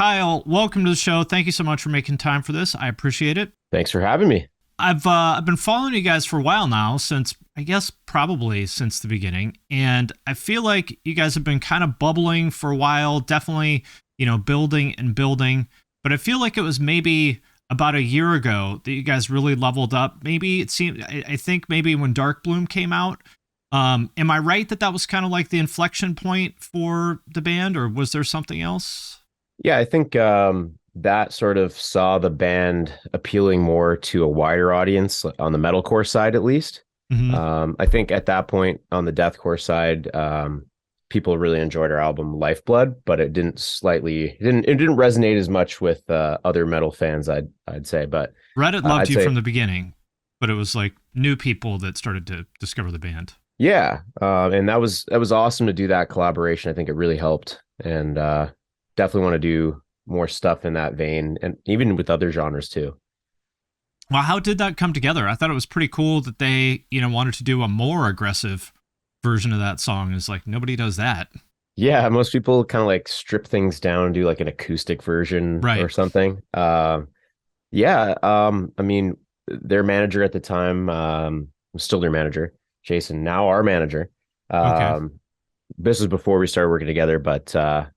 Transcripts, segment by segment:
Kyle, welcome to the show. Thank you so much for making time for this. I appreciate it. Thanks for having me. I've been following you guys for a while now, since I guess probably since the beginning, and I feel like you guys have been kind of bubbling for a while, definitely, building and building. But I feel like it was maybe about a year ago that you guys really leveled up. Maybe it seemed, I think maybe when Darkbloom came out. Am I right that that was kind of like the inflection point for the band, or was there something else? Yeah, I think that sort of saw the band appealing more to a wider audience on the metalcore side, at least. Hmm. I think at that point on the deathcore side, people really enjoyed our album Lifeblood, but it didn't resonate as much with other metal fans, I'd say. But Reddit loved I'd you say, from the beginning, but it was like new people that started to discover the band. yeah, and that was awesome to do that collaboration. I think it really helped, and definitely want to do more stuff in that vein, and even with other genres too. Well, how did that come together? I thought it was pretty cool that they, wanted to do a more aggressive version of that song. Is like nobody does that. Yeah, most people kind of like strip things down and do like an acoustic version Right. or something. Yeah, I mean, their manager at the time, was still their manager, Jason, now our manager. Okay. Um, this was before we started working together, but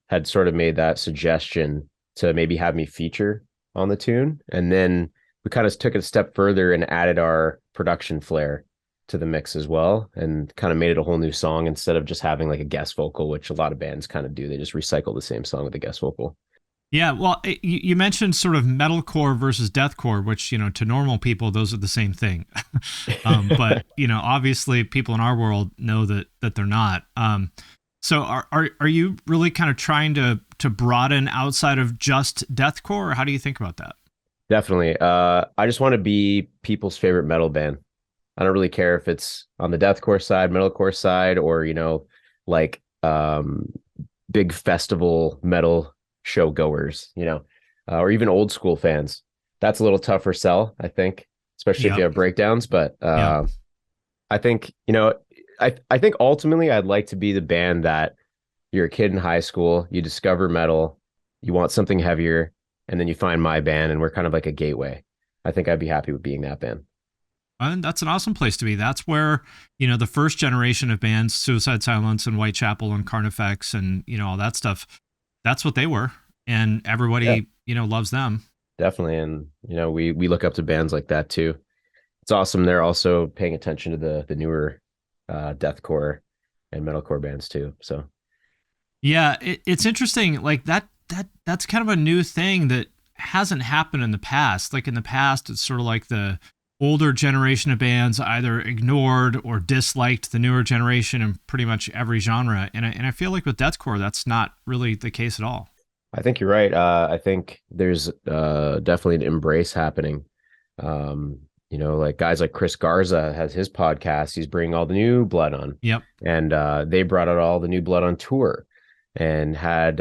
had sort of made that suggestion to maybe have me feature on the tune. And then we kind of took it a step further and added our production flair to the mix as well, and kind of made it a whole new song instead of just having like a guest vocal, which a lot of bands kind of do. They just recycle the same song with a guest vocal. Yeah. Well, you mentioned sort of metalcore versus deathcore, which to normal people those are the same thing. But obviously people in our world know that they're not. So are you really kind of trying to broaden outside of just deathcore, or how do you think about that? Definitely. I just want to be people's favorite metal band. I don't really care if it's on the deathcore side, metalcore side, or like big festival metal show goers, or even old school fans. That's a little tougher sell, I think, especially if you Yep. have breakdowns. But Yep. I think, I think ultimately I'd like to be the band that you're a kid in high school, you discover metal, you want something heavier, and then you find my band, and we're kind of like a gateway. I think I'd be happy with being that band. And that's an awesome place to be. That's where, the first generation of bands, Suicide Silence and Whitechapel and Carnifex and, all that stuff, that's what they were. And Yeah, everybody, loves them. definitely. And we look up to bands like that too. It's awesome. They're also paying attention to the newer deathcore and metalcore bands too. So Yeah, it's interesting. Like that's kind of a new thing that hasn't happened in the past. Like in the past, it's sort of like the older generation of bands either ignored or disliked the newer generation in pretty much every genre. And I feel like with deathcore, that's not really the case at all. I think you're right. I think there's definitely an embrace happening. Like guys like Chris Garza has his podcast. He's bringing all the new blood on, Yep. and they brought out all the new blood on tour, and had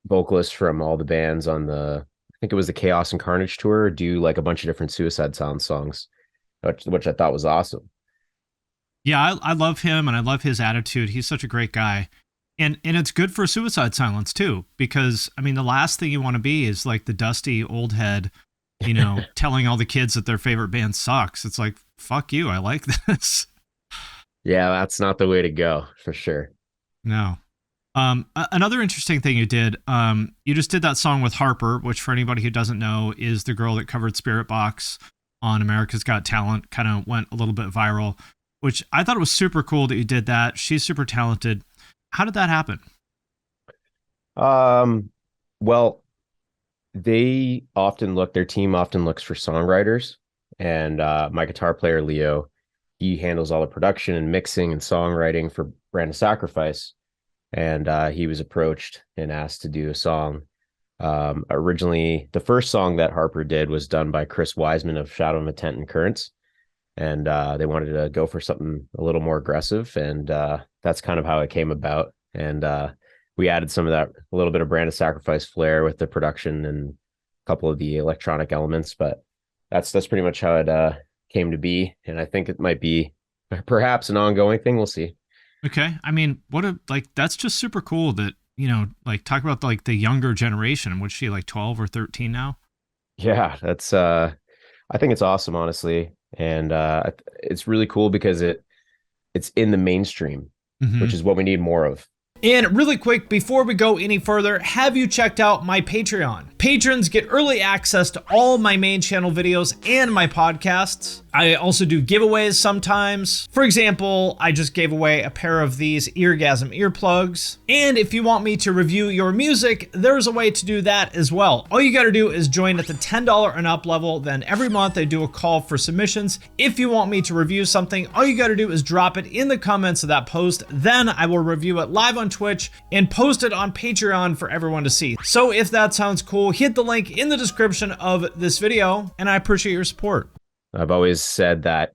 vocalists from all the bands on I think it was the Chaos and Carnage tour, do like a bunch of different Suicide Sound songs, which I thought was awesome. Yeah, I love him and I love his attitude. He's such a great guy. And it's good for Suicide Silence too, because I mean the last thing you want to be is like the dusty old head, telling all the kids that their favorite band sucks. It's like, fuck you, I like this. Yeah, that's not the way to go for sure. No. Another interesting thing you did, you just did that song with Harper, which for anybody who doesn't know is the girl that covered Spirit Box on America's Got Talent, kind of went a little bit viral, which I thought it was super cool that you did that. She's super talented. How did that happen? Um, well, their team often looks for songwriters, and my guitar player Leo, he handles all the production and mixing and songwriting for Brand of Sacrifice, and he was approached and asked to do a song. Originally, the first song that Harper did was done by Chris Wiseman of Shadow of Intent and Currents, and they wanted to go for something a little more aggressive, and that's kind of how it came about. And we added some of that, a little bit of Brand of Sacrifice flair with the production and a couple of the electronic elements, but that's pretty much how it came to be. And I think it might be perhaps an ongoing thing. We'll see. Okay. I mean, that's just super cool that, like talk about like the younger generation. What's she, like 12 or 13 now? Yeah, that's I think it's awesome, honestly. And it's really cool because it's in the mainstream, which is what we need more of. And really quick, before we go any further, have you checked out my Patreon? Patrons get early access to all my main channel videos and my podcasts. I also do giveaways sometimes. For example, I just gave away a pair of these Eargasm earplugs. And if you want me to review your music, there's a way to do that as well. All you gotta do is join at the $10 and up level. Then every month I do a call for submissions. If you want me to review something, all you gotta do is drop it in the comments of that post. Then I will review it live on Twitch and post it on Patreon for everyone to see. So if that sounds cool, hit the link in the description of this video, and I appreciate your support. I've always said that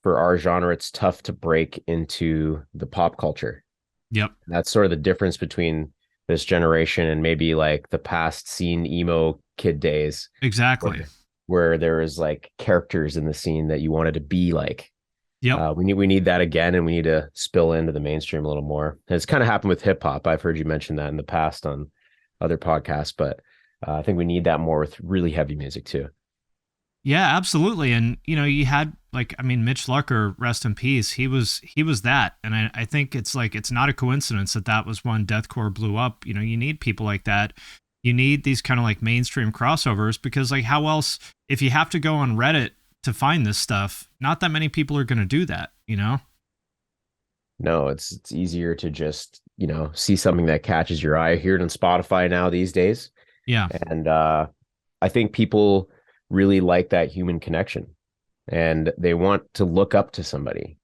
for our genre, it's tough to break into the pop culture. Yep. That's sort of the difference between this generation and maybe like the past scene emo kid days. Exactly. Where there is like characters in the scene that you wanted to be like. Yep. We need that again, and we need to spill into the mainstream a little more. And it's kind of happened with hip hop. I've heard you mention that in the past on other podcasts, but I think we need that more with really heavy music too. Yeah, absolutely. And you had like, I mean, Mitch Lucker, rest in peace. He was that, and I think it's like it's not a coincidence that was when deathcore blew up. You need people like that. You need these kind of like mainstream crossovers, because like how else, if you have to go on Reddit to find this stuff, not that many people are going to do that, No, it's easier to just, see something that catches your eye. I hear it on Spotify now these days. Yeah. And I think people really like that human connection, and they want to look up to somebody.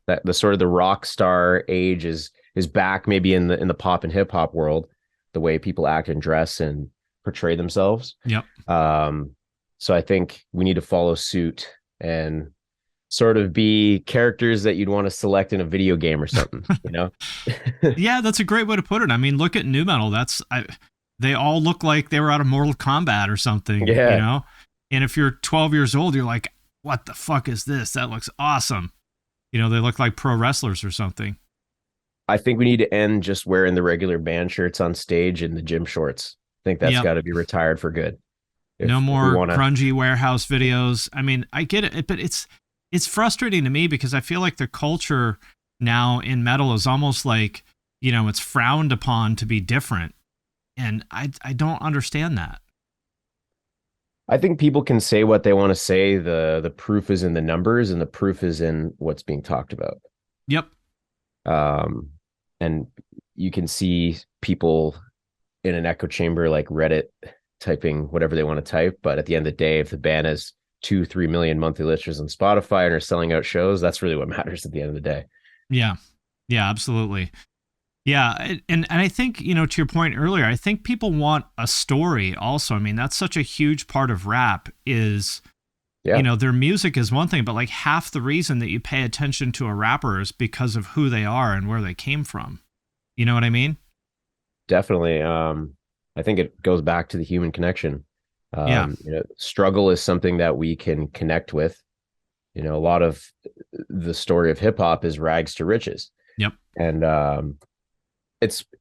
That the sort of the rock star age is back, maybe in the pop and hip hop world, the way people act and dress and portray themselves. Yep. So I think we need to follow suit and sort of be characters that you'd want to select in a video game or something, Yeah, that's a great way to put it. I mean, look at nu metal. They all look like they were out of Mortal Kombat or something, Yeah. And if you're 12 years old, you're like, what the fuck is this? That looks awesome. They look like pro wrestlers or something. I think we need to end just wearing the regular band shirts on stage and the gym shorts. I think that's got to be retired for good. No more grungy warehouse videos. I mean, I get it, but it's frustrating to me because I feel like the culture now in metal is almost like, it's frowned upon to be different. And I don't understand that. I think people can say what they want to say. The proof is in the numbers, and the proof is in what's being talked about. Yep. And you can see people in an echo chamber like Reddit typing whatever they want to type, but at the end of the day, if the band has 2-3 million monthly listeners on Spotify and are selling out shows, that's really what matters at the end of the day. Yeah absolutely. Yeah, and I think, to your point earlier, I think people want a story also. I mean, that's such a huge part of rap is, their music is one thing, but like half the reason that you pay attention to a rapper is because of who they are and where they came from. You know what I mean? Definitely. I think it goes back to the human connection. Struggle is something that we can connect with. A lot of the story of hip hop is rags to riches. Yep. And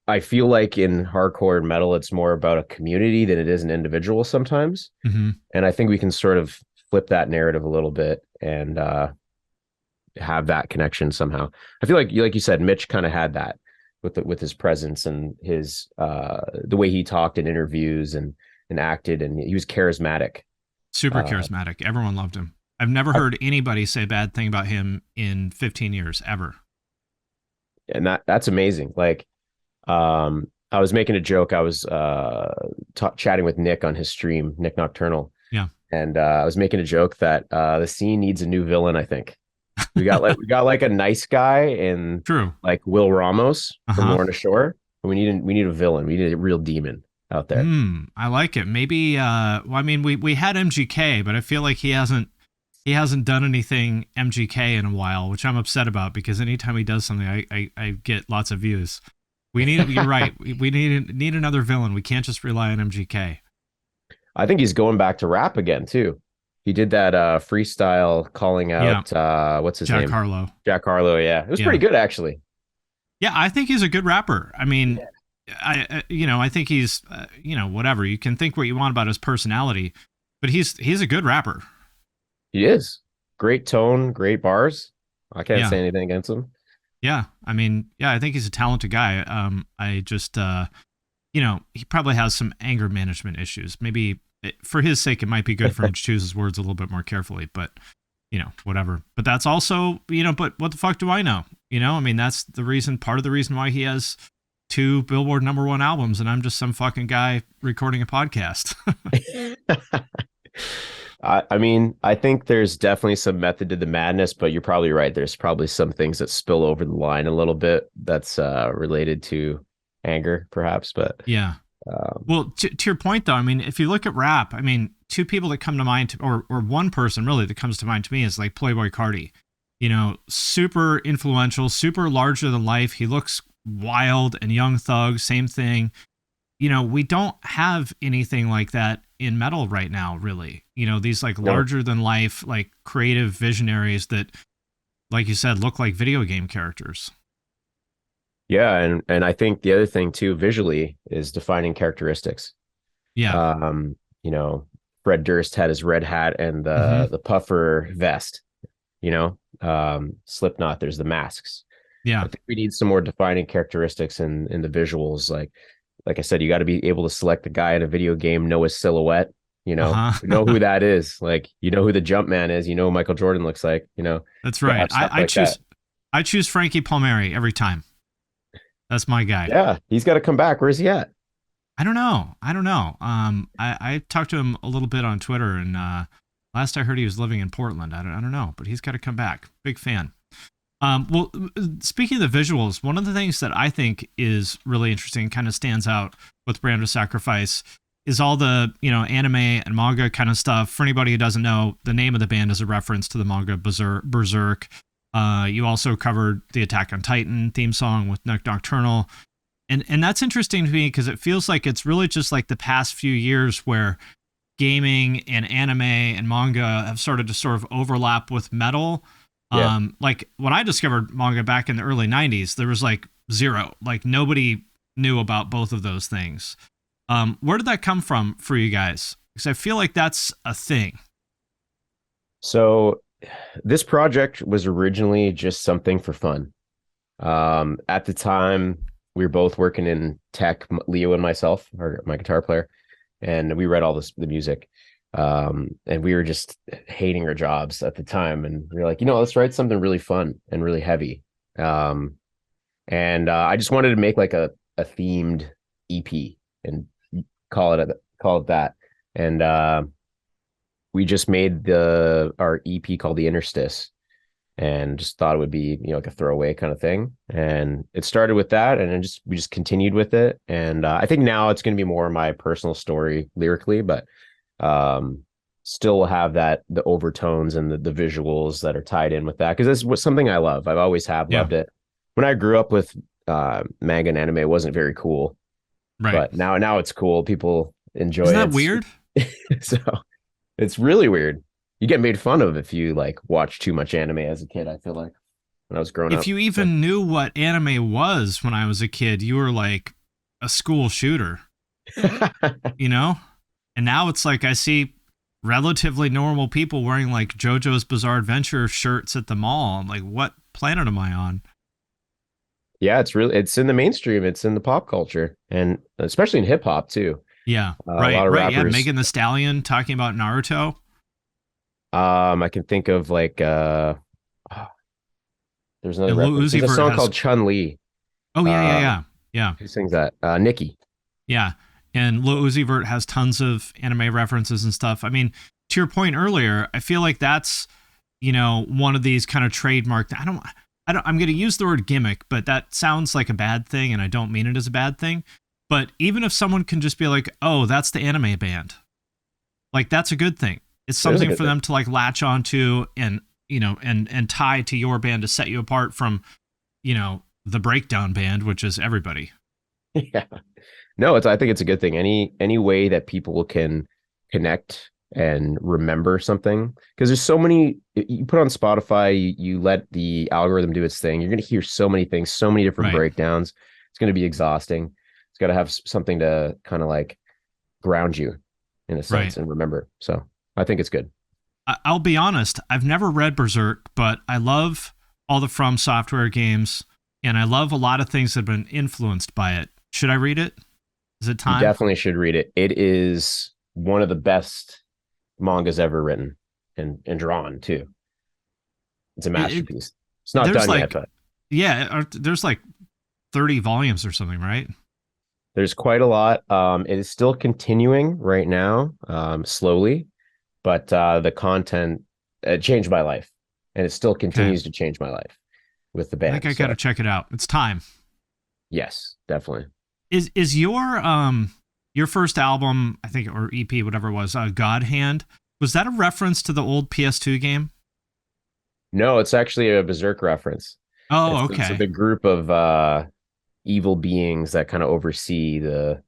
I feel like in hardcore metal, it's more about a community than it is an individual sometimes. And I think we can sort of flip that narrative a little bit and have that connection somehow. I feel like you said, Mitch kind of had that with his presence and his the way he talked in interviews and acted, and he was charismatic. Super charismatic. Everyone loved him. I've never heard anybody say a bad thing about him in 15 years ever. And that's amazing. Like, I was making a joke. I was chatting with Nick on his stream, Nick Nocturnal. Yeah. And I was making a joke that the scene needs a new villain, I think. We got like a nice guy in like Will Ramos from Lorna Shore. We need a villain. We need a real demon out there. I like it. Maybe I mean we had MGK, but I feel like he hasn't done anything MGK in a while, which I'm upset about, because anytime he does something, I get lots of views. You're right. We need another villain. We can't just rely on MGK. I think he's going back to rap again too. He did that freestyle calling out what's his name? Jack Harlow. Jack Harlow, yeah. It was pretty good actually. Yeah, I think he's a good rapper. I mean, I think he's, whatever. You can think what you want about his personality, but he's a good rapper. He is. Great tone, great bars. I can't Yeah. say anything against him. Yeah. I mean, yeah, I think he's a talented guy. I just, he probably has some anger management issues. Maybe for his sake, it might be good for him to choose his words a little bit more carefully, but whatever. But that's also, but what the fuck do I know? I mean, that's part of the reason why he has 2 Billboard #1 albums, and I'm just some fucking guy recording a podcast. I mean, I think there's definitely some method to the madness, but you're probably right. There's probably some things that spill over the line a little bit that's related to anger, perhaps. But yeah. Well, to your point, though, I mean, if you look at rap, I mean, 2 people that come to mind, or one person really that comes to mind to me is like Playboi Carti. Super influential, super larger than life. He looks wild, and Young Thug, same thing. We don't have anything like that in metal right now, really. These like larger than life, like creative visionaries that, like you said, look like video game characters. Yeah, and I think the other thing too, visually, is defining characteristics. Yeah. Fred Durst had his red hat and the puffer vest. Slipknot, there's the masks. Yeah. I think we need some more defining characteristics in the visuals. Like I said, you got to be able to select the guy in a video game, know his silhouette, know who that is. Like, who the jump man is, who Michael Jordan looks like, That's right. I choose Frankie Palmieri every time. That's my guy. Yeah. He's got to come back. Where's he at? I don't know. I talked to him a little bit on Twitter, and last I heard he was living in Portland. I don't know, but he's got to come back. Big fan. Well, speaking of the visuals, one of the things that I think is really interesting, kind of stands out with Brand of Sacrifice, is all the, anime and manga kind of stuff. For anybody who doesn't know, the name of the band is a reference to the manga Berserk. You also covered the Attack on Titan theme song with Nocturnal. And that's interesting to me because it feels like it's really just like the past few years where gaming and anime and manga have started to sort of overlap with metal. Yeah. Like when I discovered manga back in the early 90s, there was like zero, like nobody knew about both of those things. Where did that come from for you guys? Because I feel like that's a thing. So this project was originally just something for fun. At the time, we were both working in tech, Leo and myself, my guitar player, and we read all the music. And we were just hating our jobs at the time, and we were like, let's write something really fun and really heavy. And I just wanted to make like a themed EP and call it that. And we just made our EP called The Interstice, and just thought it would be like a throwaway kind of thing. And it started with that, and then we just continued with it. And I think now it's going to be more my personal story lyrically, but still have the overtones and the visuals that are tied in with that, because this was something I love. I've always loved it. When I grew up with manga and anime, it wasn't very cool, right? But now it's cool. People enjoy it. Isn't that weird? So it's really weird. You get made fun of if you like watch too much anime as a kid, I feel like, when I was growing up. If you even knew what anime was when I was a kid, you were like a school shooter. And now it's like I see relatively normal people wearing like JoJo's Bizarre Adventure shirts at the mall. I'm like, what planet am I on? Yeah, it's in the mainstream. It's in the pop culture, and especially in hip hop too. Yeah, right. Yeah, Megan Thee Stallion talking about Naruto. I can think of like there's another reference. There's a song called Chun Li. Oh yeah. Who sings that? Nicki. Yeah. And Lil Uzi Vert has tons of anime references and stuff. I mean, to your point earlier, I feel like that's, one of these kind of trademark. I'm going to use the word gimmick, but that sounds like a bad thing, and I don't mean it as a bad thing. But even if someone can just be like, oh, that's the anime band, like that's a good thing. It's something for them to like latch onto and, and tie to your band to set you apart from, the breakdown band, which is everybody. Yeah. No, I think it's a good thing. Any way that people can connect and remember something, because there's so many. You put on Spotify, you let the algorithm do its thing. You're going to hear so many things, so many different breakdowns. It's going to be exhausting. It's got to have something to kind of like ground you in a Right. sense and remember. So I think it's good. I'll be honest, I've never read Berserk, but I love all the From Software games, and I love a lot of things that have been influenced by it. Should I read it? Is it You time? definitely should read it. It is one of the best mangas ever written and drawn too. It's a masterpiece. It's not there's done yet, like, but yeah, there's like 30 volumes or something, right? there's quite a lot. It is still continuing right now, slowly, but the content changed my life, and it still Okay. continues to change my life with the I think band. I got So to check it out. It's time. yes, definitely. Is your first album, I think, or EP, whatever it was, God Hand, was that a reference to the old PS2 game? No, it's actually a Berserk reference. Oh, It's a okay. big group of evil beings that kind of oversee the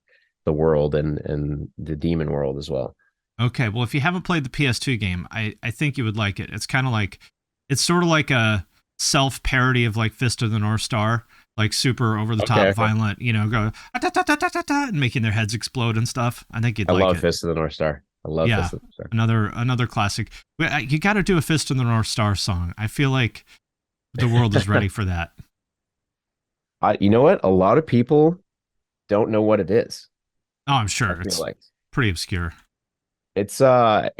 world and the demon world as well. Okay. Well, if you haven't played the PS2 game, I think you would like it. It's kind of like, it's sort of like a self parody of like Fist of the North Star, like super over the top, Okay. violent, go and making their heads explode and stuff. I think you'd I like love it. Fist of the North Star. I love Yeah. Fist of the North Star. Another classic. You got to do a Fist of the North Star song. I feel like the world is ready for that. You know what? A lot of people don't know what it is. Oh, I'm I sure feel it's like pretty obscure. it's a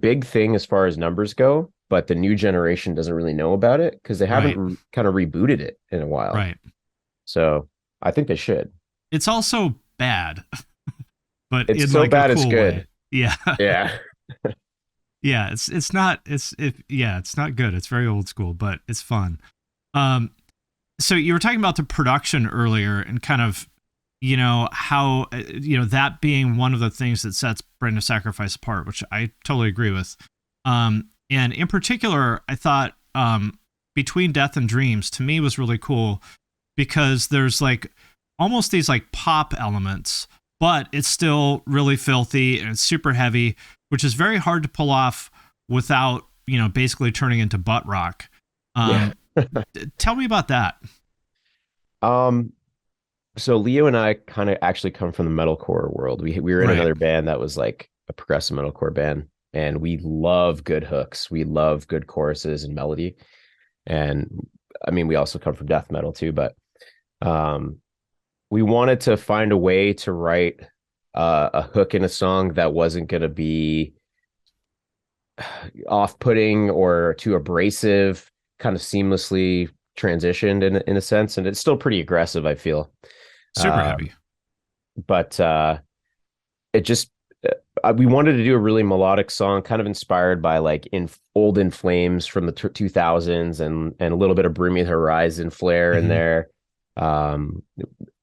big thing as far as numbers go, but the new generation doesn't really know about it because they haven't Right. kind of rebooted it in a while. Right. So I think they should. It's also bad, but It's in so like a bad it's cool good. way. Yeah. Yeah. Yeah, it's not good. It's very old school, but it's fun. Um so you were talking about the production earlier and kind of how that being one of the things that sets Brand of Sacrifice apart, which I totally agree with. And in particular, I thought Between Death and Dreams to me was really cool because there's like almost these like pop elements, but it's still really filthy and it's super heavy, which is very hard to pull off without basically turning into butt rock. Yeah. Tell me about that. Um, so Leo and I kind of actually come from the metalcore world. We were in Right. another band that was like a progressive metalcore band, and we love good hooks. We love good choruses and melody. And I mean, we also come from death metal too, but um, we wanted to find a way to write a hook in a song that wasn't going to be off-putting or too abrasive, kind of seamlessly transitioned in a sense, and it's still pretty aggressive, I feel. Super heavy. But it just we wanted to do a really melodic song, kind of inspired by like In Flames from the 2000s and a little bit of Bring Me the Horizon flair in there. Um,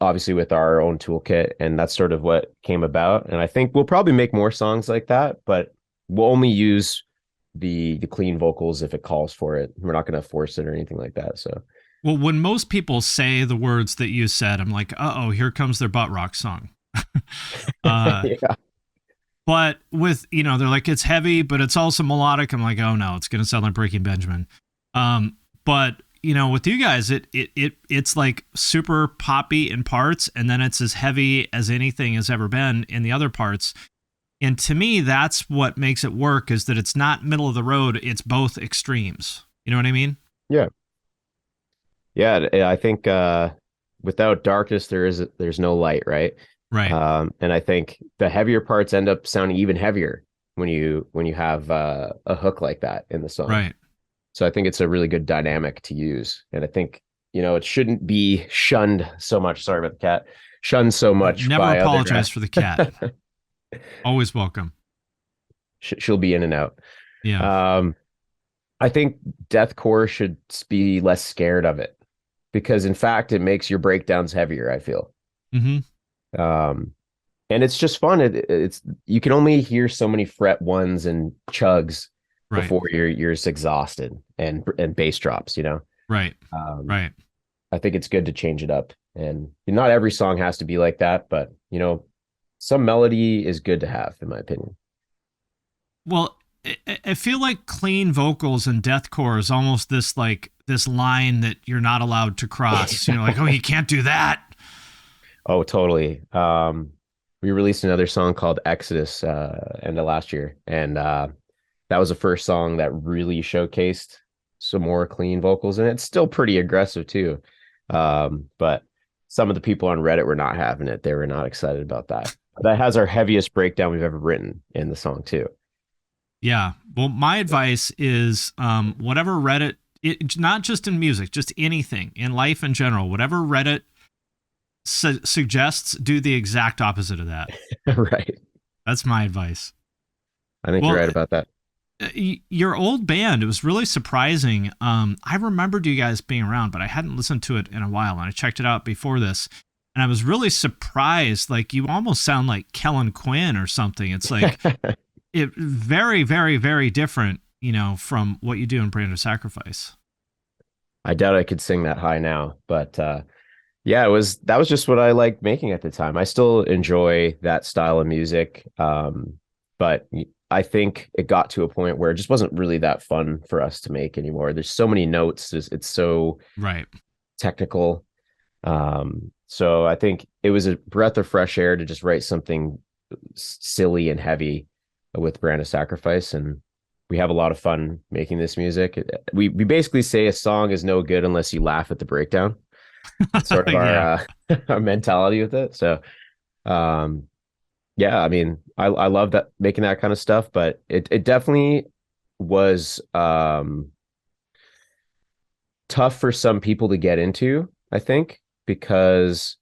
Obviously with our own toolkit, and that's sort of what came about. And I think we'll probably make more songs like that, but we'll only use the clean vocals if it calls for it. We're not going to force it or anything like that. So Well, when most people say the words that you said, I'm like, oh, here comes their butt rock song. yeah. But with, they're like, it's heavy, but it's also melodic. I'm like, oh no, it's going to sound like Breaking Benjamin. But with you guys, it's like super poppy in parts, and then it's as heavy as anything has ever been in the other parts. And to me, that's what makes it work, is that it's not middle of the road. It's both extremes. You know what I mean? Yeah. Yeah. I think without darkness, there's no light, right? Right. And I think the heavier parts end up sounding even heavier when you have a hook like that in the song. Right. So I think it's a really good dynamic to use. And I think, it shouldn't be shunned so much. Sorry about the cat. Shunned so much Never by apologize for the cat. Always welcome. She'll be in and out. Yeah. I think deathcore should be less scared of it because, in fact, it makes your breakdowns heavier, I feel. Mm-hmm. And it's just fun. It's you can only hear so many fret ones and chugs before you're just exhausted and bass drops, Right. Right. I think it's good to change it up, and not every song has to be like that, but some melody is good to have, in my opinion. Well, I feel like clean vocals and deathcore is almost this line that you're not allowed to cross. Like, oh, you can't do that. Oh, totally. We released another song called Exodus end of last year, and that was the first song that really showcased some more clean vocals, and it's still pretty aggressive too. But some of the people on Reddit were not having it. They were not excited about that. That has our heaviest breakdown we've ever written in the song too. Yeah. Well, my advice is whatever Reddit, not just in music, just anything in life in general, whatever Reddit suggests, do the exact opposite of that. Right. That's my advice. I think you're right about that. Your old band, it was really surprising. I remembered you guys being around, but I hadn't listened to it in a while, and I checked it out before this, and I was really surprised. Like, you almost sound like Kellen Quinn or something. It's like it very, very, very different, you know, from what you do in Brand of Sacrifice. I doubt I could sing that high now, but yeah, that was just what I liked making at the time. I still enjoy that style of music, but I think it got to a point where it just wasn't really that fun for us to make anymore. There's so many notes, it's so right technical. So I think it was a breath of fresh air to just write something silly and heavy with Brand of Sacrifice, and we have a lot of fun making this music. We basically say a song is no good unless you laugh at the breakdown. It's sort of yeah. our mentality with it. So yeah, I mean, I love that, making that kind of stuff, but it definitely was tough for some people to get into, I think, because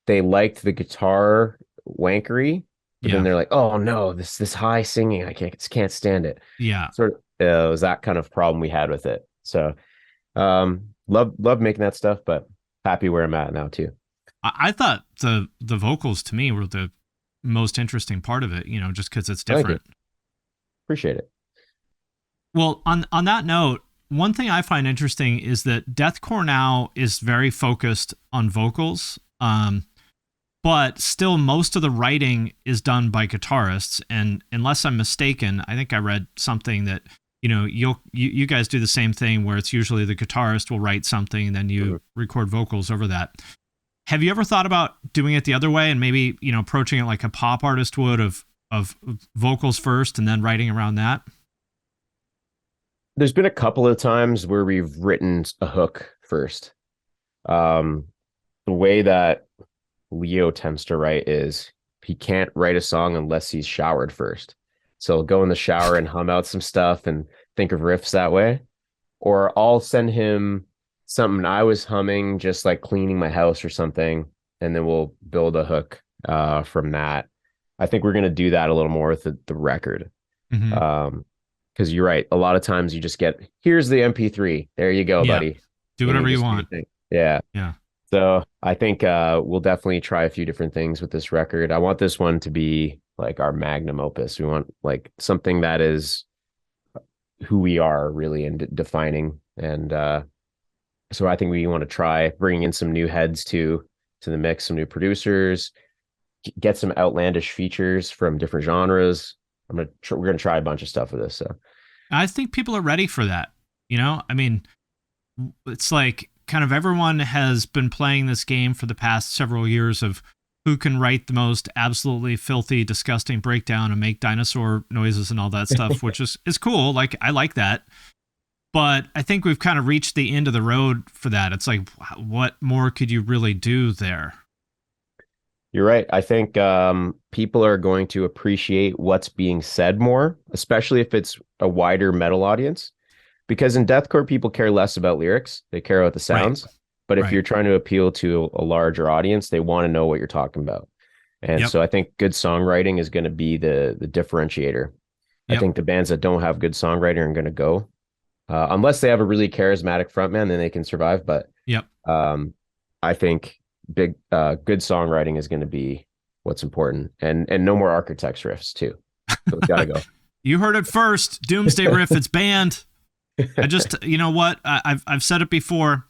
they liked the guitar wankery, but then they're like, oh no, this high singing, I can't stand it. Yeah. Sort of it was that kind of problem we had with it. So love making that stuff, but happy where I'm at now too. I thought the vocals to me were the most interesting part of it, you know, just because it's different. Appreciate it. Well, on that note, one thing I find interesting is that deathcore now is very focused on vocals, but still most of the writing is done by guitarists. And unless I'm mistaken, I think I read something that, you know, you guys do the same thing where it's usually the guitarist will write something and then you record vocals over that. Have you ever thought about doing it the other way and maybe, you know, approaching it like a pop artist would of vocals first and then writing around that? There's been a couple of times where we've written a hook first. The way that Leo tends to write is he can't write a song unless he's showered first. So he'll go in the shower and hum out some stuff and think of riffs that way. Or I'll send him something I was humming, just like cleaning my house or something, and then we'll build a hook from that. I think we're going to do that a little more with the record. Because you're right, a lot of times you just get, here's the MP3, there you go, buddy, do whatever you want. Yeah yeah So I think we'll definitely try a few different things with this record. I want this one to be like our magnum opus. We want like something that is who we are really and defining. And so I think we want to try bringing in some new heads to the mix, some new producers, get some outlandish features from different genres. We're gonna try a bunch of stuff with this. So I think people are ready for that. You know, I mean, it's like kind of everyone has been playing this game for the past several years of who can write the most absolutely filthy, disgusting breakdown and make dinosaur noises and all that stuff, which is cool. Like, I like that. But I think we've kind of reached the end of the road for that. It's like, what more could you really do there? You're right. I think people are going to appreciate what's being said more, especially if it's a wider metal audience. Because in deathcore, people care less about lyrics. They care about the sounds. Right. But if you're trying to appeal to a larger audience, they want to know what you're talking about. And so I think good songwriting is going to be the differentiator. I think the bands that don't have good songwriting are going to go. Unless they have a really charismatic frontman, then they can survive. But I think good songwriting is going to be what's important, and no more Architects riffs too. So it's got to go. You heard it first. Doomsday riff. It's banned. I just, you know what? I've said it before.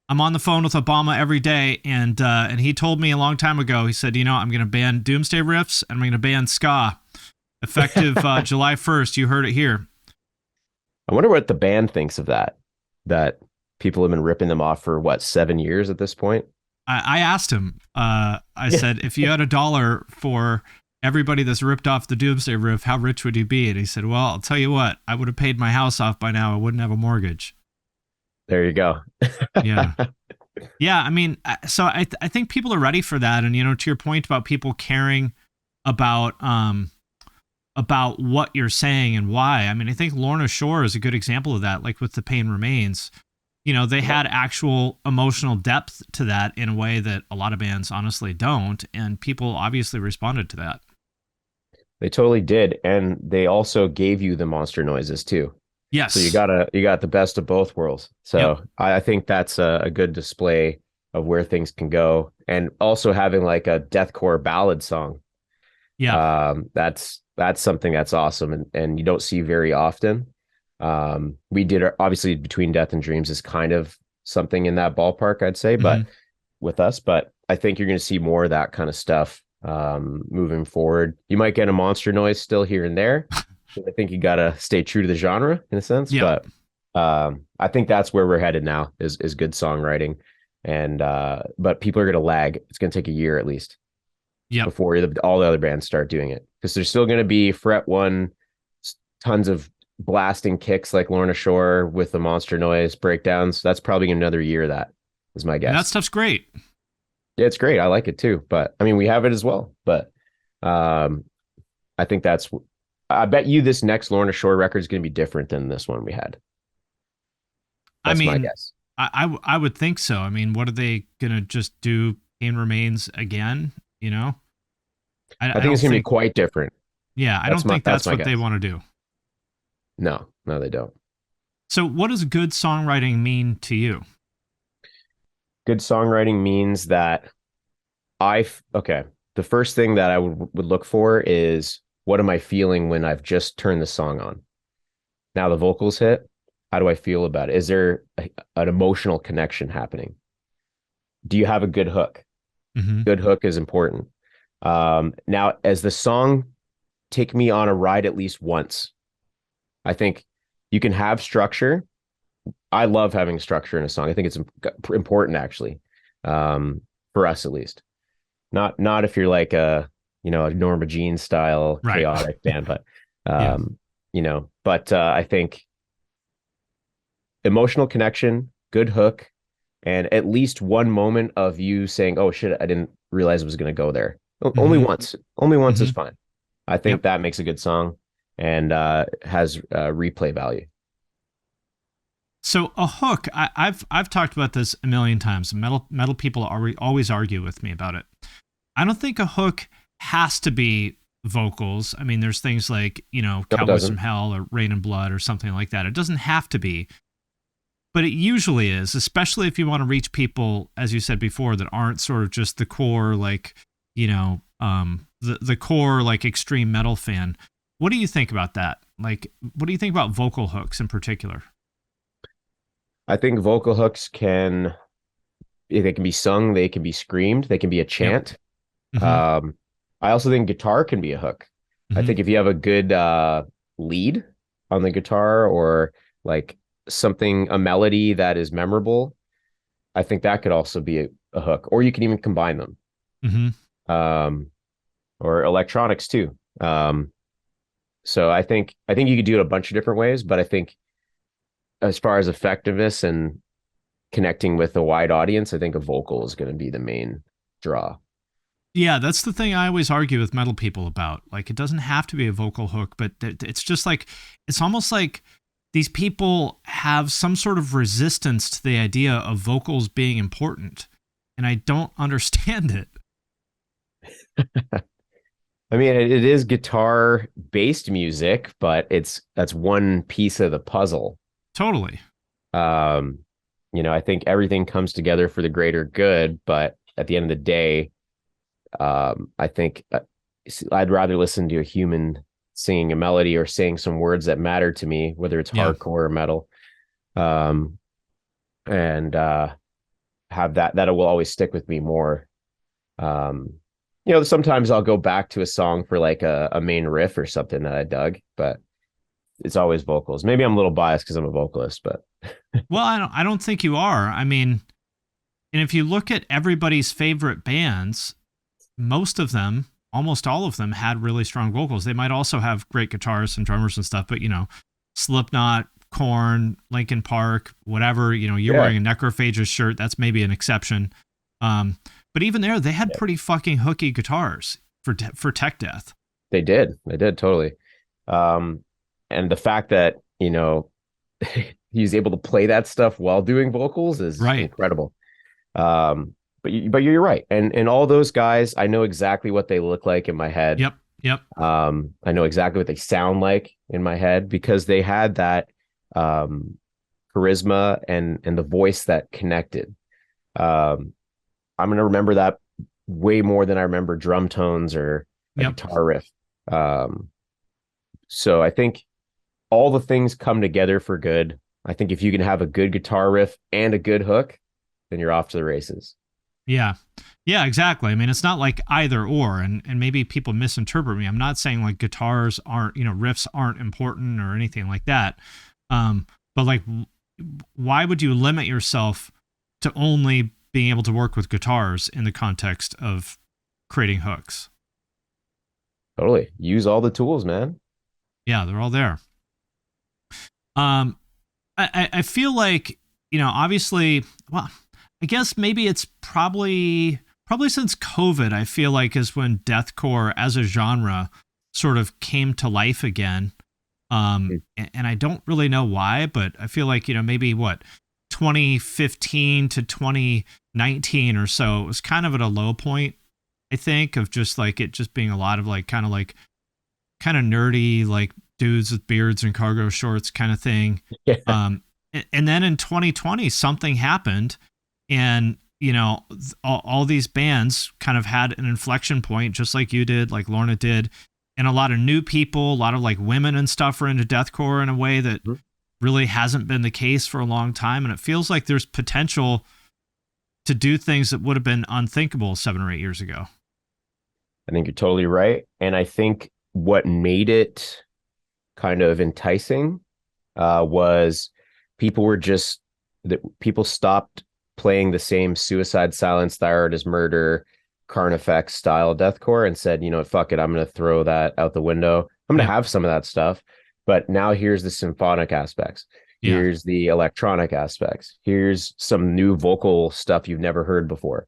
I'm on the phone with Obama every day, and he told me a long time ago. He said, you know, I'm going to ban Doomsday riffs, and I'm going to ban ska, effective July 1st. You heard it here. I wonder what the band thinks of that. That people have been ripping them off for what, 7 years at this point. I asked him. I Yeah. said, if you had $1 for everybody that's ripped off the Doomsday Roof, how rich would you be? And he said, well, I'll tell you what, I would have paid my house off by now. I wouldn't have a mortgage. There you go. Yeah. Yeah. I mean, so I think people are ready for that. And, to your point about people caring about, what you're saying and why. I mean, I think Lorna Shore is a good example of that, like with The Pain Remains. They had actual emotional depth to that in a way that a lot of bands honestly don't, and people obviously responded to that. They totally did, and they also gave you the monster noises too. Yes. So you got the best of both worlds. So Yep. I think that's a good display of where things can go, and also having like a deathcore ballad song. Yeah. That's something that's awesome, and you don't see very often. We did obviously Between Death and Dreams is kind of something in that ballpark, I'd say, but with us, but I think you're going to see more of that kind of stuff moving forward. You might get a monster noise still here and there. I think you got to stay true to the genre in a sense, but I think that's where we're headed now is good songwriting. And but people are going to lag. It's going to take a year at least before all the other bands start doing it, because there's still going to be fret one, tons of blasting kicks like Lorna Shore with the monster noise breakdowns. That's probably another year. That is my guess. And that stuff's great. Yeah, it's great. I like it too. But I mean, we have it as well. But I think I bet you this next Lorna Shore record is going to be different than this one we had. That's my guess. I would think so. I mean, what are they going to just do? Pain Remains again? I think it's going to be quite different. Yeah, I don't think that's what they want to do. No, they don't. So what does good songwriting mean to you? Good songwriting means that the first thing that I would look for is, what am I feeling when I've just turned the song on? Now the vocals hit. How do I feel about it? Is there an emotional connection happening? Do you have a good hook? Mm-hmm. Good hook is important. Now, as the song take me on a ride at least once, I think you can have structure. I love having structure in a song. I think it's important, actually, for us at least. Not if you're like a Norma Jean style chaotic band, but I think emotional connection, good hook, and at least one moment of you saying, "Oh shit, I didn't realize it was going to go there." Mm-hmm. Only once is fine. I think that makes a good song and has replay value. So a hook, I've talked about this a million times. Metal people always argue with me about it. I don't think a hook has to be vocals. I mean, there's things like, Cowboys from Hell or Rain and Blood or something like that. It doesn't have to be, but it usually is, especially if you want to reach people, as you said before, that aren't sort of just the core, like, the core, like, extreme metal fan. What do you think about that? Like, what do you think about vocal hooks in particular? I think vocal hooks they can be sung, they can be screamed, they can be a chant. Yep. Mm-hmm. I also think guitar can be a hook. Mm-hmm. I think if you have a good lead on the guitar, or like a melody that is memorable, I think that could also be a hook. Or you can even combine them. Mm-hmm. Or electronics too. So I think you could do it a bunch of different ways, but I think as far as effectiveness and connecting with a wide audience, I think a vocal is going to be the main draw. Yeah, that's the thing I always argue with metal people about. Like, it doesn't have to be a vocal hook, but it's just like, it's almost like these people have some sort of resistance to the idea of vocals being important, and I don't understand it. I mean, it is guitar-based music, but that's one piece of the puzzle. Totally. I think everything comes together for the greater good, but at the end of the day, I think I'd rather listen to a human singing a melody or saying some words that matter to me, whether it's hardcore or metal, and have that will always stick with me more. Sometimes I'll go back to a song for like a main riff or something that I dug, but it's always vocals. Maybe I'm a little biased because I'm a vocalist, but well, I don't think you are. I mean, And if you look at everybody's favorite bands, most of them, almost all of them, had really strong vocals. They might also have great guitarists and drummers and stuff, but Slipknot, Korn, Linkin Park, whatever, you're Yeah, wearing a Necrophagus shirt, that's maybe an exception. But even there, they had yeah, pretty fucking hooky guitars for tech death. they did totally. Um, and the fact that, he's able to play that stuff while doing vocals is Right. incredible. But you're right. And all those guys, I know exactly what they look like in my head. Yep. Yep. I know exactly what they sound like in my head because they had that charisma and the voice that connected. I'm gonna remember that way more than I remember drum tones or a Yep. guitar riff. Um, so I think all the things come together for good. I think if you can have a good guitar riff and a good hook, then you're off to the races. Yeah. Yeah, exactly. I mean, it's not like either or, and maybe people misinterpret me. I'm not saying like guitars aren't, riffs aren't important or anything like that. But like, why would you limit yourself to only being able to work with guitars in the context of creating hooks? Totally. Use all the tools, man. Yeah, they're all there. Um, I feel like, obviously, well, I guess maybe it's probably since COVID, I feel like is when deathcore as a genre sort of came to life again. And I don't really know why, but I feel like, maybe 2015 to 2019 or so, it was kind of at a low point, I think, of just like it just being a lot of like kind of nerdy, like dudes with beards and cargo shorts kind of thing. Yeah. And then in 2020, something happened, and all these bands kind of had an inflection point, just like you did, like Lorna did, and a lot of new people, a lot of like women and stuff are into deathcore in a way that really hasn't been the case for a long time, and it feels like there's potential to do things that would have been unthinkable 7 or 8 years ago. I think you're totally right. And I think what made it kind of enticing was people stopped playing the same Suicide Silence, Thyroid is Murder, Carnifex style deathcore and said, fuck it, I'm going to throw that out the window. I'm going to have some of that stuff, but now here's the symphonic aspects. Yeah. Here's the electronic aspects. Here's some new vocal stuff you've never heard before.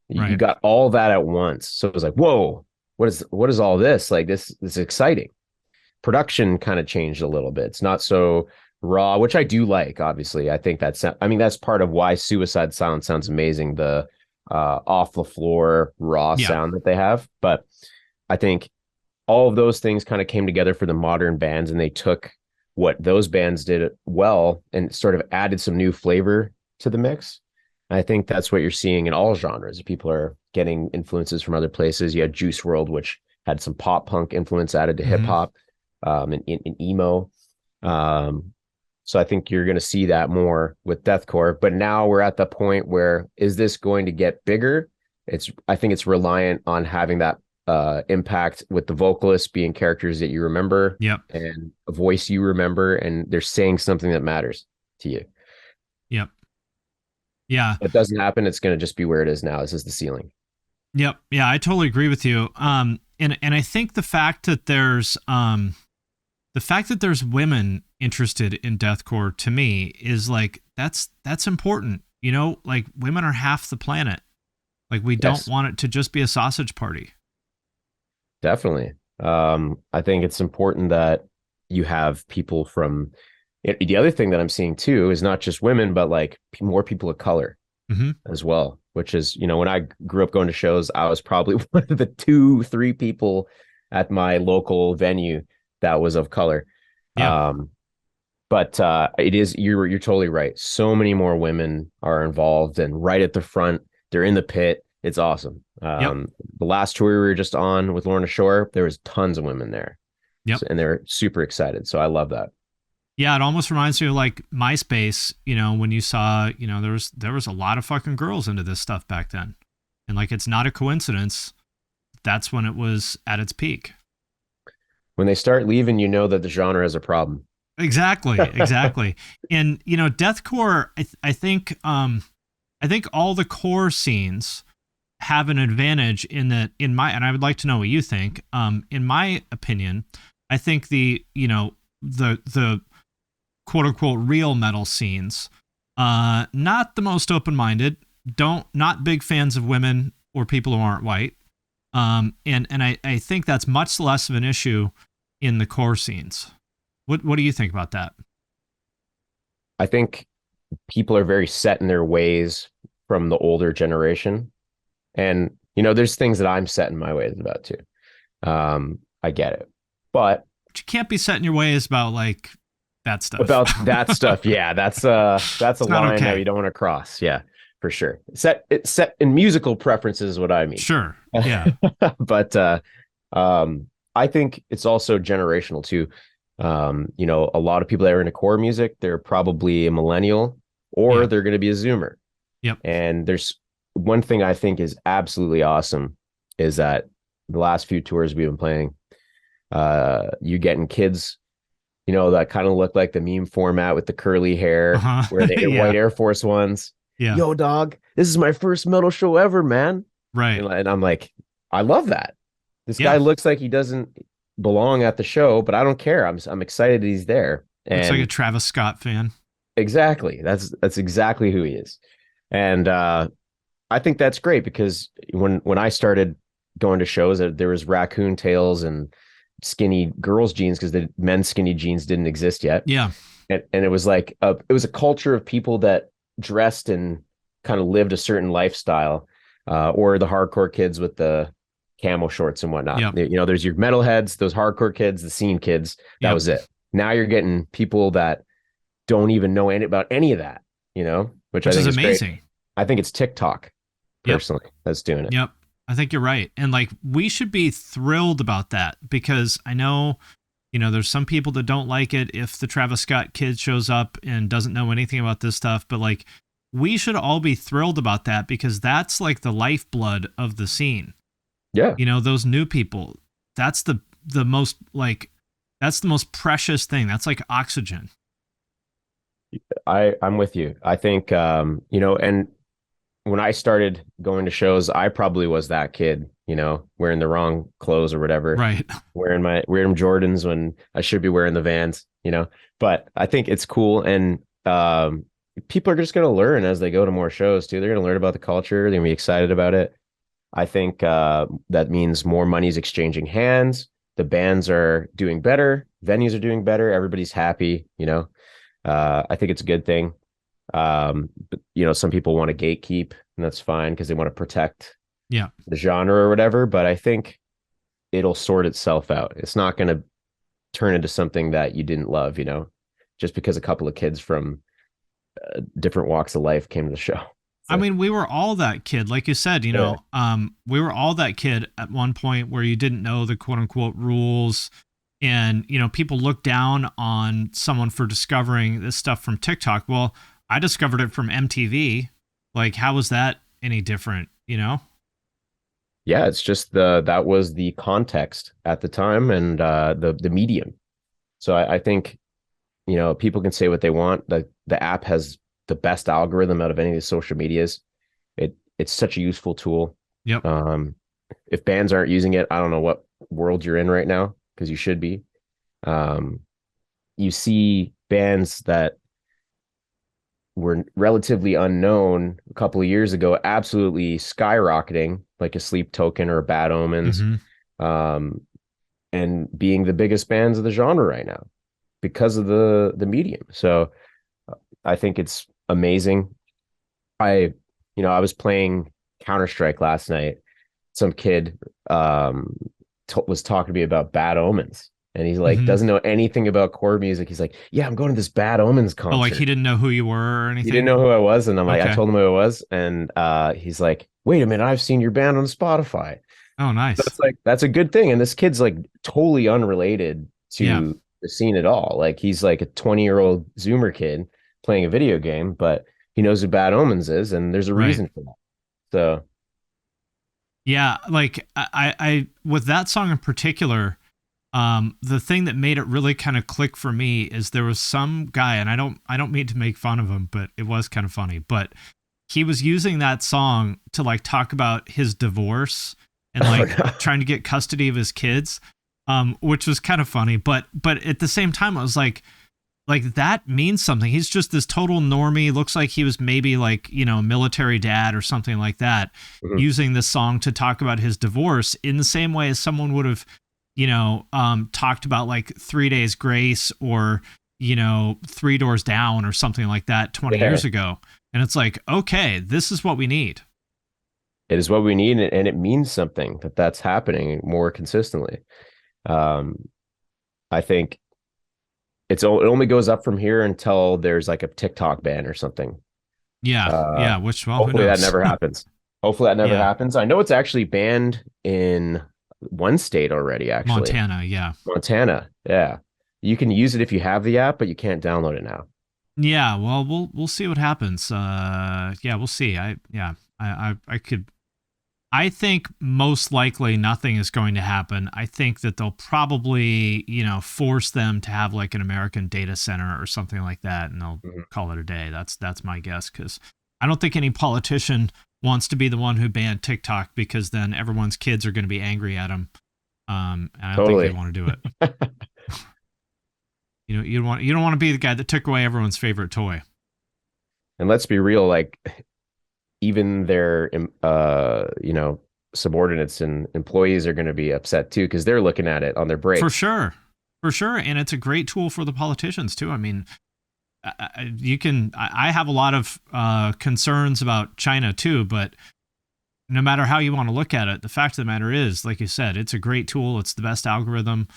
You got all that at once. So it was like, whoa, what is all this? Like this is exciting. Production kind of changed a little bit. It's not so raw, which I do like, obviously. I think that's part of why Suicide Silence sounds amazing. The off the floor raw sound that they have. But I think all of those things kind of came together for the modern bands, and they took what those bands did well and sort of added some new flavor to the mix. I think that's what you're seeing in all genres. People are getting influences from other places. You had Juice WRLD, which had some pop punk influence added to hip hop, and emo. So I think you're going to see that more with deathcore. But now we're at the point where, is this going to get bigger? I think it's reliant on having that impact with the vocalists being characters that you remember, and a voice you remember, and they're saying something that matters to you. Yep. Yeah. If it doesn't happen, it's going to just be where it is now. This is the ceiling. Yep. Yeah, I totally agree with you. And I think the fact that there's women interested in deathcore, to me, is like that's important. Like women are half the planet. Like we don't want it to just be a sausage party. Definitely. I think it's important that you have people from the other thing that I'm seeing too is not just women, but like more people of color as well, which is, when I grew up going to shows, I was probably one of the 2-3 people at my local venue that was of color. But it is, you're totally right. So many more women are involved, and right at the front, they're in the pit. It's awesome. The last tour we were just on with Lorna Shore, there was tons of women there. And they're super excited. So I love that. Yeah, it almost reminds me of like MySpace, when you saw, there was a lot of fucking girls into this stuff back then. And like, it's not a coincidence. That's when it was at its peak. When they start leaving, that the genre is a problem. Exactly. And, deathcore, I think, I think all the core scenes have an advantage in that, and I would like to know what you think. In my opinion, I think the quote unquote real metal scenes, not the most open-minded, not big fans of women or people who aren't white. And I think that's much less of an issue in the core scenes. What do you think about that? I think people are very set in their ways from the older generation. And, there's things that I'm set in my ways about too. I get it. But you can't be set in your ways about like that stuff. About that stuff. Yeah. That's a line okay. that you don't want to cross. Yeah, for sure. Set in musical preferences is what I mean. Sure. Yeah. But I think it's also generational too. A lot of people that are into core music, they're probably a millennial or they're going to be a Zoomer. Yep. And there's one thing I think is absolutely awesome is that the last few tours we've been playing, you getting kids, that kind of look like the meme format with the curly hair, where they get white Air Force Ones. Yeah. Yo, dog, this is my first metal show ever, man. Right. And I'm like, I love that. This guy looks like he doesn't belong at the show, but I don't care. I'm excited that he's there. And looks like a Travis Scott fan. Exactly. That's exactly who he is. And I think that's great because when I started going to shows, there was raccoon tails and skinny girls jeans because the men's skinny jeans didn't exist yet. Yeah. And it was like it was a culture of people that dressed and kind of lived a certain lifestyle, or the hardcore kids with the camo shorts and whatnot. Yep. There's your metalheads, those hardcore kids, the scene kids. That was it. Now you're getting people that don't even know about any of that, which I think is amazing. Great. I think it's TikTok personally that's doing it. Yep. I think you're right. And like, we should be thrilled about that because I know, there's some people that don't like it if the Travis Scott kid shows up and doesn't know anything about this stuff, but like, we should all be thrilled about that because that's like the lifeblood of the scene. Yeah. Those new people, that's the most like, that's the most precious thing. That's like oxygen. I'm with you. I think, and when I started going to shows, I probably was that kid, wearing the wrong clothes or whatever. Right. Wearing Jordans when I should be wearing the Vans, but I think it's cool. And people are just going to learn as they go to more shows too. They're going to learn about the culture. They're going to be excited about it. I think that means more money's exchanging hands. The bands are doing better. Venues are doing better. Everybody's happy, I think it's a good thing. But some people want to gatekeep, and that's fine because they want to protect the genre or whatever. But I think it'll sort itself out. It's not going to turn into something that you didn't love, just because a couple of kids from different walks of life came to the show. I mean, we were all that kid, like you said, we were all that kid at one point where you didn't know the quote unquote rules. And, people look down on someone for discovering this stuff from TikTok. Well, I discovered it from MTV. Like, how was that any different, Yeah, it's just that was the context at the time and the medium. So I think, people can say what they want. The app has the best algorithm out of any of the social medias. It's such a useful tool. Yep. If bands aren't using it, I don't know what world you're in right now, because you should be. You see bands that were relatively unknown a couple of years ago absolutely skyrocketing, like a Sleep Token or a Bad Omens, and being the biggest bands of the genre right now because of the medium. So I think it's amazing. I was playing Counter-Strike last night. Some kid was talking to me about Bad Omens, and he's like, doesn't know anything about core music. He's like, yeah, I'm going to this Bad Omens concert. Oh, like he didn't know who you were or anything? He didn't know who I was. And I'm like, I told him who I was. And he's like, wait a minute, I've seen your band on Spotify. Oh, nice. That's a good thing. And this kid's like totally unrelated to the scene at all. Like, he's like a 20-year-old Zoomer kid playing a video game, but he knows who Bad Omens is, and there's a reason for that. So yeah, like I with that song in particular, the thing that made it really kind of click for me is there was some guy, and I don't mean to make fun of him, but it was kind of funny, but he was using that song to like talk about his divorce and Oh, like no. trying to get custody of his kids, which was kind of funny. But at the same time, I was like that means something. He's just this total normie. Looks like he was maybe like, you know, a military dad or something like that, Mhm. using this song to talk about his divorce in the same way as someone would have, you know, talked about like 3 Days Grace or, you know, Three Doors Down or something like that 20 Yeah. years ago. And it's like, okay, this is what we need. It is what we need, and it means something that that's happening more consistently. Um, I think it only goes up from here until there's like a TikTok ban or something. Yeah. Uh, Yeah. Which, well, who hopefully that knows? never happens. Hopefully that never Yeah. happens. I know it's actually banned in one state already, actually. Montana. Yeah. Montana. Yeah. You can use it if you have the app, but you can't download it now. Yeah. Well, we'll see what happens. Yeah, we'll see. I could, I think most likely nothing is going to happen. I think that they'll probably, you know, force them to have like an American data center or something like that, and they'll Mhm. call it a day. That's my guess, because I don't think any politician wants to be the one who banned TikTok, because then everyone's kids are going to be angry at them. And I don't think they Totally. want to do it. You know, you don't want to be the guy that took away everyone's favorite toy. And let's be real, like even their subordinates and employees are going to be upset too because they're looking at it on their For breaks. sure. For sure. And it's a great tool for the politicians too. I mean, I have a lot of concerns about China too, but no matter how you want to look at it, the fact of the matter is, like you said, it's a great tool. It's the best algorithm.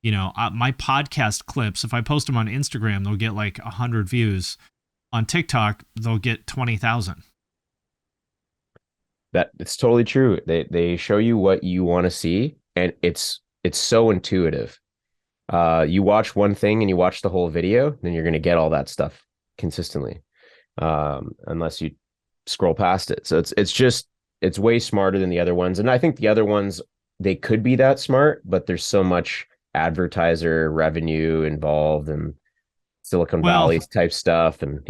You know, my podcast clips, if I post them on Instagram, they'll get like 100 views. On TikTok, they'll get 20,000. That it's totally true. They show you what you want to see, and it's so intuitive. You watch one thing and you watch the whole video, then you're going to get all that stuff consistently, unless you scroll past it. So it's way smarter than the other ones, and I think the other ones they could be that smart, but there's so much advertiser revenue involved and Silicon Well, Valley type stuff, and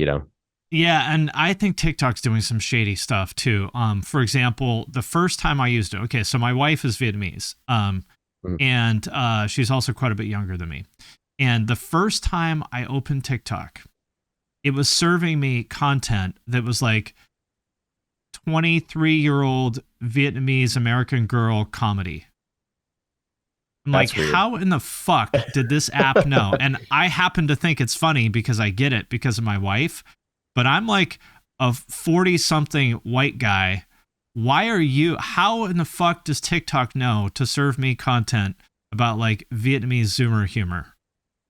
yeah, and I think TikTok's doing some shady stuff too. For example, the first time I used it, okay, so my wife is Vietnamese, Mhm. and she's also quite a bit younger than me. And the first time I opened TikTok, it was serving me content that was like 23-year-old Vietnamese American girl comedy. I'm like, That's weird. how in the fuck did this app know? And I happen to think it's funny because I get it because of my wife, but I'm like a 40 something white guy. How in the fuck does TikTok know to serve me content about like Vietnamese Zoomer humor?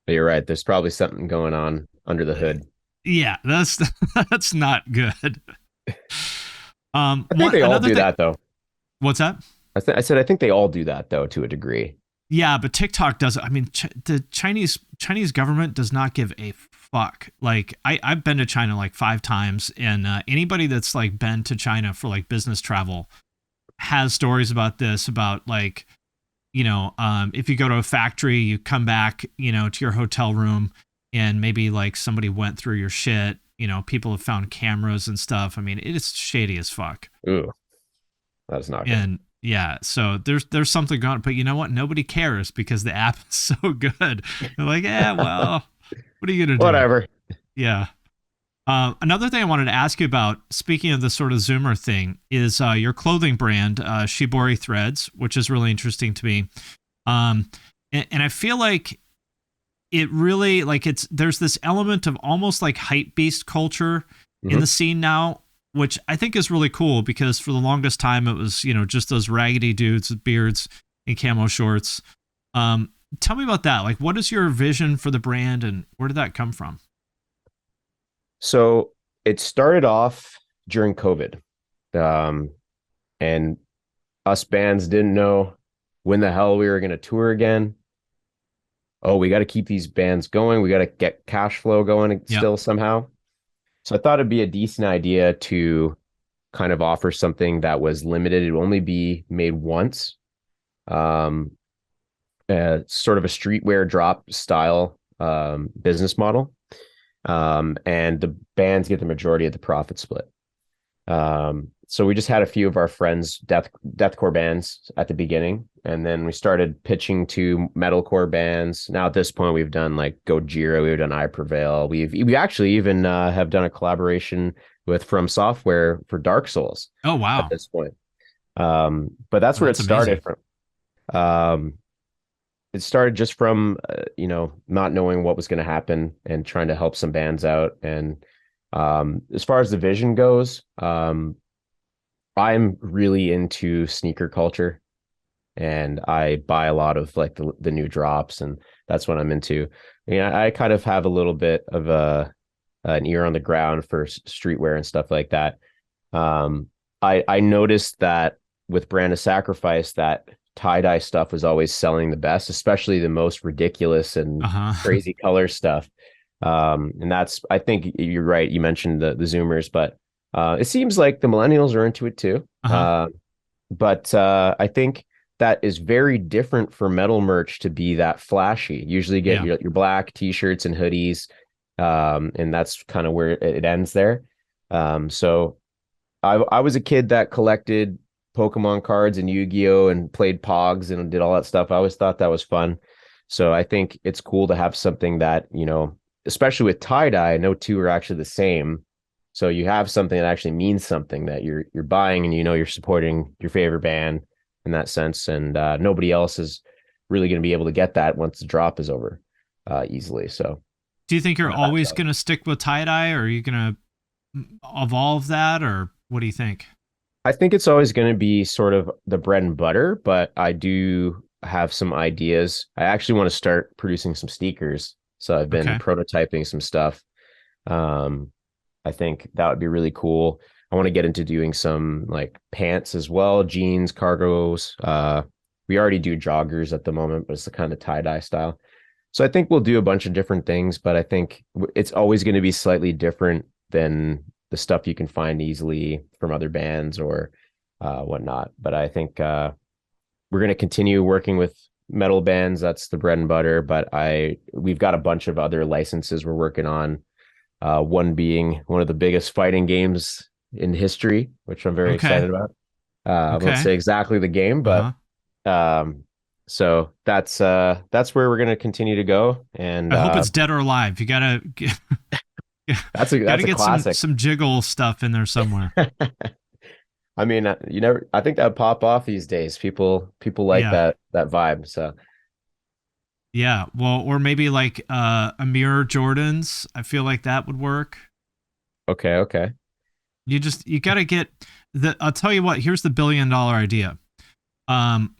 But you're right. There's probably something going on under the hood. Yeah, that's that's not good. I think they all Another do thing. that though. What's that? I said I think they all do that though to a degree. Yeah, but TikTok does. I mean, the Chinese government does not give a fuck. Like I've been to China like 5 times, and anybody that's like been to China for like business travel has stories about this. About like, you know, if you go to a factory, you come back, you know, to your hotel room, and maybe like somebody went through your shit. You know, people have found cameras and stuff. I mean, it is shady as fuck. Ooh, that is not good. And yeah, so there's something going on, but you know what? Nobody cares because the app is so good. They're like, yeah, well, what are you gonna do? Whatever. Yeah. Another thing I wanted to ask you about, speaking of the sort of Zoomer thing, is your clothing brand, Shibori Threads, which is really interesting to me. And I feel like it really like there's this element of almost like hype beast culture in the scene now, which I think is really cool because for the longest time it was, you know, just those raggedy dudes with beards and camo shorts. Tell me about that. Like, what is your vision for the brand and where did that come from? So it started off during COVID, and us bands didn't know when the hell we were going to tour again. Oh, we got to keep these bands going. We got to get cash flow going Yeah. still somehow. So I thought it'd be a decent idea to kind of offer something that was limited. It would only be made once. Sort of a streetwear drop style business model. And the bands get the majority of the profit split. So we just had a few of our friends deathcore bands at the beginning, and then we started pitching to metalcore bands. Now at this point, we've done like Gojira, we've done I Prevail. We actually even have done a collaboration with From Software for Dark Souls Oh at wow. this point. But that's Oh, where it that's amazing. started from. It started just from not knowing what was going to happen and trying to help some bands out. And as far as the vision goes, I'm really into sneaker culture, and I buy a lot of like the new drops, and that's what I'm into. I kind of have a little bit of an ear on the ground for streetwear and stuff like that. I noticed that with Brand of Sacrifice that tie-dye stuff was always selling the best, especially the most ridiculous and Uh-huh. crazy color stuff. And that's, I think you're right. You mentioned the Zoomers, but it seems like the millennials are into it too. Uh-huh. But I think that is very different for metal merch to be that flashy. Usually you get Yeah. your black t-shirts and hoodies, and that's kind of where it ends there. So I was a kid that collected Pokemon cards and Yu-Gi-Oh and played Pogs and did all that stuff. I always thought that was fun. So I think it's cool to have something that, especially with tie-dye, no two are actually the same. So you have something that actually means something that you're buying, and you're supporting your favorite band in that sense. And nobody else is really going to be able to get that once the drop is over easily. So Do you think you're that's always going to stick with tie-dye, or are you going to evolve that, or what do you think? I think it's always going to be sort of the bread and butter, but I do have some ideas. I actually want to start producing some sneakers. So I've been Okay. prototyping some stuff. Um, I think that would be really cool. I want to get into doing some like pants as well, jeans, cargos. We already do joggers at the moment, but it's the kind of tie-dye style. So I think we'll do a bunch of different things, but I think it's always going to be slightly different than the stuff you can find easily from other bands or whatnot. But I think we're going to continue working with metal bands. That's the bread and butter. But we've got a bunch of other licenses we're working on. One being one of the biggest fighting games in history, which I'm very Okay. excited about. I won't Okay. say exactly the game, but Uh-huh. um, so that's where we're going to continue to go. And I hope it's Dead or Alive. You got to got that's to a get some classic. some jiggle stuff in there somewhere. I mean, you never. I think that would pop off these days. People like Yeah. that vibe. So Yeah. Well, or maybe like a mirror Jordans. I feel like that would work. okay, okay. You got to get the I'll tell you what, here's the $1 billion idea. Um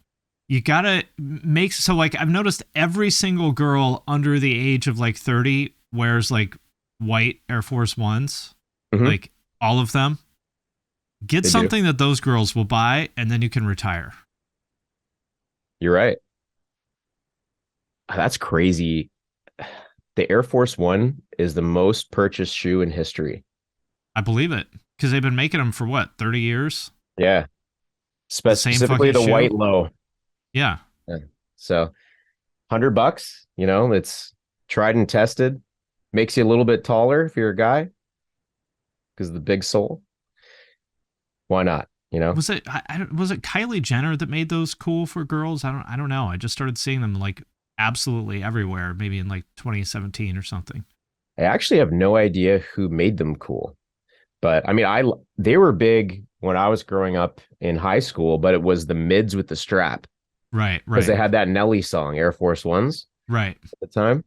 you got to make so like I've noticed every single girl under the age of like 30 wears like white Air Force Ones, Hmm. like all of them. Get They do. something that those girls will buy and then you can retire. You're right. That's crazy. The Air Force One is the most purchased shoe in history. I believe it because they've been making them for what, 30 years? Yeah, The same specifically fucking the shoe? white low. Yeah. Yeah. So $100, it's tried and tested. Makes you a little bit taller if you're a guy because of the big sole. Why not? Was it Kylie Jenner that made those cool for girls? I don't know. I just started seeing them like absolutely everywhere, maybe in like 2017 or something. I actually have no idea who made them cool. But I mean, they were big when I was growing up in high school, but it was the mids with the strap Right, because right, they had that Nelly song, Air Force Ones, right. at the time.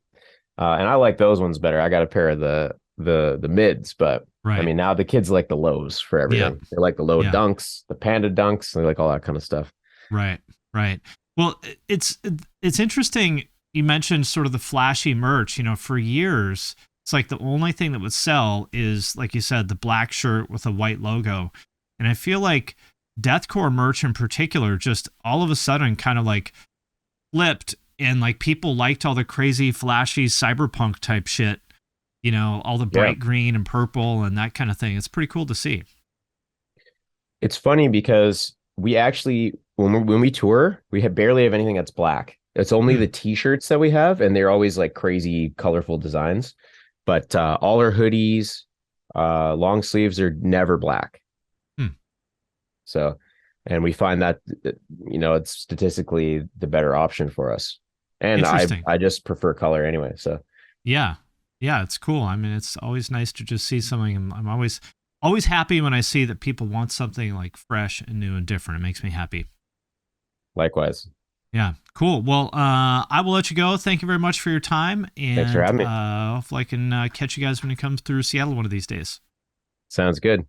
And I like those ones better. I got a pair of the mids, but I Right. mean, now the kids like the lows for Yeah. everything. They like the low Yeah. dunks, the panda dunks, they like all that kind of stuff. Right. Right. Well, it's interesting you mentioned sort of the flashy merch, for years it's like the only thing that would sell is like you said the black shirt with a white logo. And I feel like deathcore merch in particular just all of a sudden kind of like flipped and like people liked all the crazy flashy cyberpunk type shit, all the Yeah. bright green and purple and that kind of thing. It's pretty cool to see. It's funny because we actually, when we tour, barely have anything that's black. It's only the Hmm. t-shirts that we have, and they're always like crazy, colorful designs. But all our hoodies, long sleeves are never black. So, and we find that it's statistically the better option for us. And Interesting. I just prefer color anyway. So Yeah. Yeah, it's cool. I mean, it's always nice to just see something. I'm always happy when I see that people want something like fresh and new and different. It makes me happy. likewise, Yeah, cool. Well, I will let you go. Thank you very much for your time, thanks for and having me. hopefully I can catch you guys when you come through Seattle one of these days. Sounds good.